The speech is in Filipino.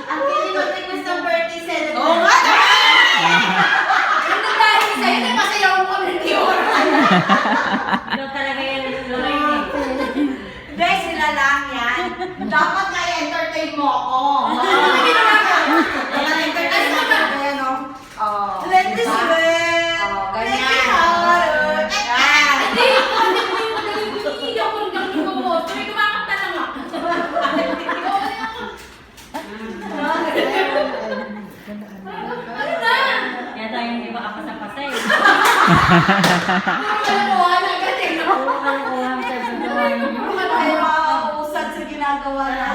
Ang pinag-request ng birthday celebration. Oo nga naman! Ano dahil sa'yo, nagpasayaw mo kami ng Dior. Ikaw talaga yan, Lorraine. Hindi, sila lang yan. Dapat nga i-entertain mo ako. Entertain mo ba? Ayan, no? Let this win. Ganyan. Hindi ako nang gumawa. Sabi, kumakanta lang ako. Ano na? Kaya tayo hindi makapasa-pasay. Kalokohan agad eh, no? Kalokohan sa Ano tayo makakausad sa ginagawa natin?